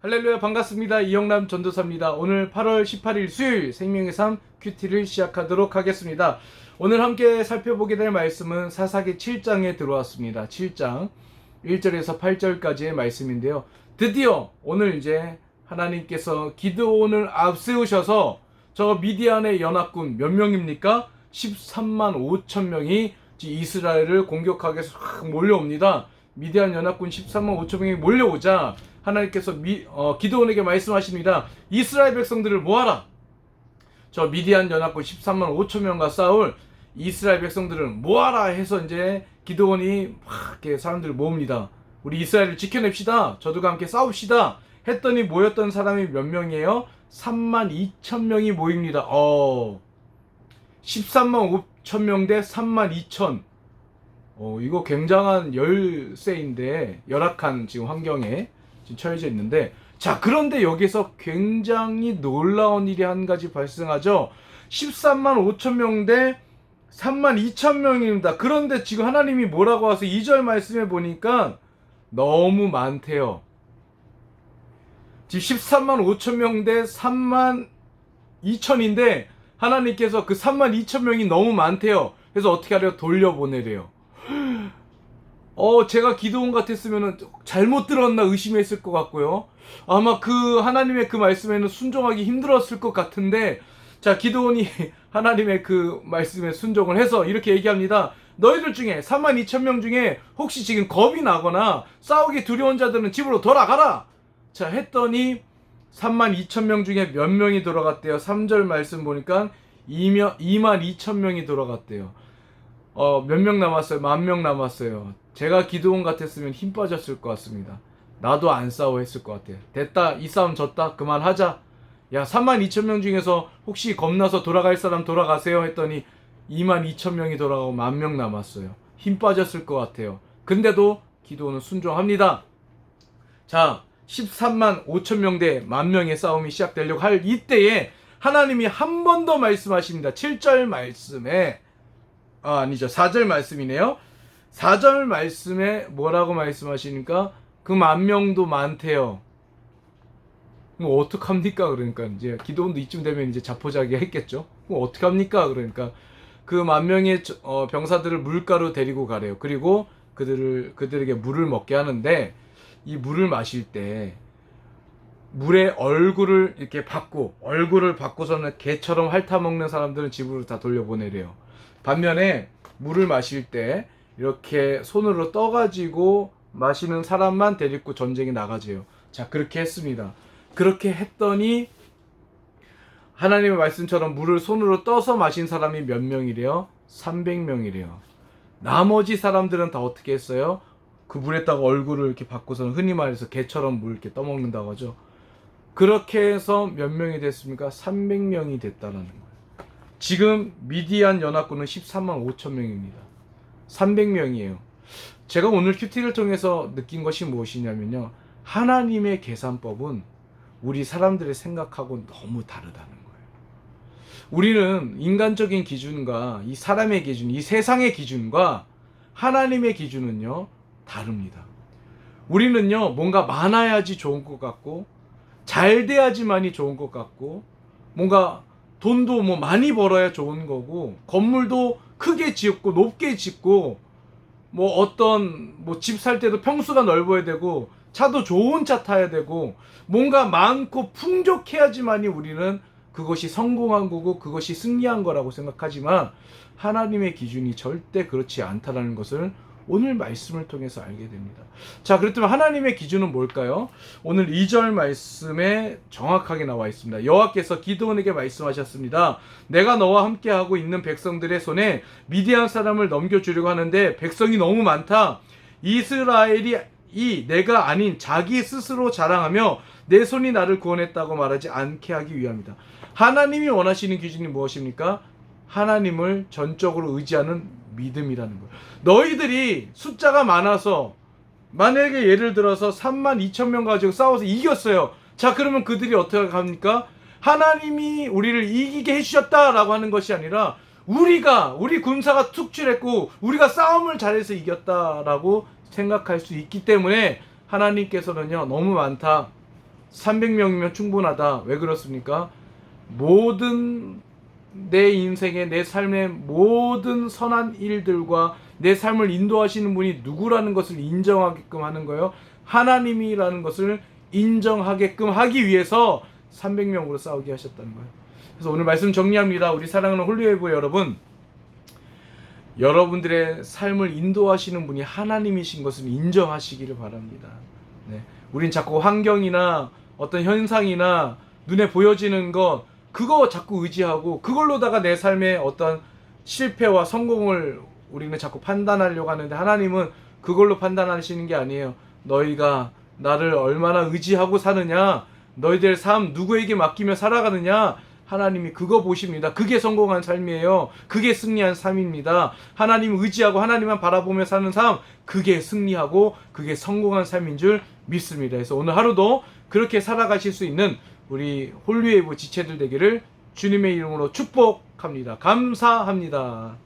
할렐루야, 반갑습니다. 이영남 전도사입니다. 오늘 8월 18일 수요일 생명의 삶 큐티를 시작하도록 하겠습니다. 오늘 함께 살펴보게 될 말씀은 사사기 7장에 들어왔습니다. 7장 1절에서 8절까지의 말씀인데요. 드디어 오늘 이제 하나님께서 기드온을 앞세우셔서 저 미디안의 연합군 몇 명입니까? 13만 5천 명이 이스라엘을 공격하기 위해서 몰려옵니다. 미디안 연합군 13만 5천 명이 몰려오자 하나님께서 기드온에게 말씀하십니다. 이스라엘 백성들을 모아라. 저 미디안 연합군 13만 5천 명과 싸울 이스라엘 백성들을 모아라 해서 이제 기드온이 막 이렇게 사람들을 모읍니다. 우리 이스라엘을 지켜냅시다. 저들과 함께 싸웁시다. 했더니 모였던 사람이 몇 명이에요? 3만 2천 명이 모입니다. 13만 5천 명 대 3만 2천. 이거 굉장한 열세인데 열악한 지금 환경에 지금 처해져 있는데, 자, 그런데 여기서 굉장히 놀라운 일이 한 가지 발생하죠. 13만 5천 명 대 3만 2천 명입니다. 그런데 지금 하나님이 뭐라고 와서 2절 말씀에 보니까 너무 많대요. 지금 13만 5천 명 대 3만 2천인데 하나님께서 그 3만 2천 명이 너무 많대요. 그래서 어떻게 하래요? 돌려보내래요. 제가 기드온 같았으면 잘못 들었나 의심했을 것 같고요. 아마 그 하나님의 그 말씀에는 순종하기 힘들었을 것 같은데, 자, 기드온이 하나님의 그 말씀에 순종을 해서 이렇게 얘기합니다. 너희들 중에 3만 2천 명 중에 혹시 지금 겁이 나거나 싸우기 두려운 자들은 집으로 돌아가라. 자, 했더니 3만 2천 명 중에 몇 명이 돌아갔대요? 3절 말씀 보니까 2만 2천 명이 돌아갔대요. 몇 명 남았어요? 10,000명 남았어요. 제가 기드온 같았으면 힘 빠졌을 것 같습니다. 나도 안 싸워 했을 것 같아요. 됐다, 이 싸움 졌다, 그만하자. 야, 3만 2천 명 중에서 혹시 겁나서 돌아갈 사람 돌아가세요 했더니 2만 2천 명이 돌아가고 10,000명 남았어요. 힘 빠졌을 것 같아요. 근데도 기드온은 순종합니다. 자, 13만 5천 명 대 10,000명의 싸움이 시작되려고 할 이때에 하나님이 한 번 더 말씀하십니다. 7절 말씀에 아니죠, 4절 말씀이네요. 4절 말씀에 뭐라고 말씀하시니까 그 10,000명도 많대요. 뭐 어떡합니까? 그러니까 이제 기드온도 이쯤 되면 이제 자포자기 했겠죠. 뭐 어떡합니까? 그러니까 그 10,000명의 병사들을 물가로 데리고 가래요. 그리고 그들에게 물을 먹게 하는데, 이 물을 마실 때 물에 얼굴을 이렇게 받고, 얼굴을 받고서는 개처럼 핥아먹는 사람들은 집으로 다 돌려보내래요. 반면에 물을 마실 때 이렇게 손으로 떠가지고 마시는 사람만 데리고 전쟁에 나가줘요. 자, 그렇게 했습니다. 그렇게 했더니 하나님의 말씀처럼 물을 손으로 떠서 마신 사람이 몇 명이래요? 300명이래요. 나머지 사람들은 다 어떻게 했어요? 그 물에다가 얼굴을 이렇게 받고서는 흔히 말해서 개처럼 물 이렇게 떠먹는다고 하죠. 그렇게 해서 몇 명이 됐습니까? 300명이 됐다라는 거예요. 지금 미디안 연합군은 13만 5천 명입니다. 300명이에요. 제가 오늘 큐티를 통해서 느낀 것이 무엇이냐면요, 하나님의 계산법은 우리 사람들의 생각하고 너무 다르다는 거예요. 우리는 인간적인 기준과 이 사람의 기준, 이 세상의 기준과 하나님의 기준은요 다릅니다. 우리는요 뭔가 많아야지 좋은 것 같고, 잘 돼야지만이 좋은 것 같고, 뭔가 돈도 뭐 많이 벌어야 좋은 거고, 건물도 크게 짓고 높게 짓고, 뭐 어떤 뭐 집 살 때도 평수가 넓어야 되고, 차도 좋은 차 타야 되고, 뭔가 많고 풍족해야지만이 우리는 그것이 성공한 거고 그것이 승리한 거라고 생각하지만, 하나님의 기준이 절대 그렇지 않다라는 것을 오늘 말씀을 통해서 알게 됩니다. 자, 그렇다면 하나님의 기준은 뭘까요? 오늘 2절 말씀에 정확하게 나와 있습니다. 여호와께서 기드온에게 말씀하셨습니다. 내가 너와 함께하고 있는 백성들의 손에 미디안 사람을 넘겨주려고 하는데 백성이 너무 많다. 이스라엘이 내가 아닌 자기 스스로 자랑하며 내 손이 나를 구원했다고 말하지 않게 하기 위함이다. 하나님이 원하시는 기준이 무엇입니까? 하나님을 전적으로 의지하는 믿음이라는 거예요. 너희들이 숫자가 많아서 만약에 예를 들어서 3만 2천 명 가지고 싸워서 이겼어요. 자, 그러면 그들이 어떻게 합니까? 하나님이 우리를 이기게 해주셨다라고 하는 것이 아니라 우리 군사가 특출했고 우리가 싸움을 잘해서 이겼다라고 생각할 수 있기 때문에 하나님께서는요 너무 많다, 300명이면 충분하다. 왜 그렇습니까? 모든 내 인생의 내 삶의 모든 선한 일들과 내 삶을 인도하시는 분이 누구라는 것을 인정하게끔 하는 거예요. 하나님이라는 것을 인정하게끔 하기 위해서 300명으로 싸우게 하셨다는 거예요. 그래서 오늘 말씀 정리합니다. 우리 사랑하는 홀리웨이브 여러분, 여러분들의 삶을 인도하시는 분이 하나님이신 것을 인정하시기를 바랍니다. 네. 우린 자꾸 환경이나 어떤 현상이나 눈에 보여지는 것, 그거 자꾸 의지하고 그걸로다가 내 삶의 어떤 실패와 성공을 우리는 자꾸 판단하려고 하는데, 하나님은 그걸로 판단하시는 게 아니에요. 너희가 나를 얼마나 의지하고 사느냐, 너희들 삶 누구에게 맡기며 살아가느냐, 하나님이 그거 보십니다. 그게 성공한 삶이에요. 그게 승리한 삶입니다. 하나님 의지하고 하나님만 바라보며 사는 삶, 그게 승리하고 그게 성공한 삶인 줄 믿습니다. 그래서 오늘 하루도 그렇게 살아가실 수 있는 우리 홀리웨이브 지체들 되기를 주님의 이름으로 축복합니다. 감사합니다.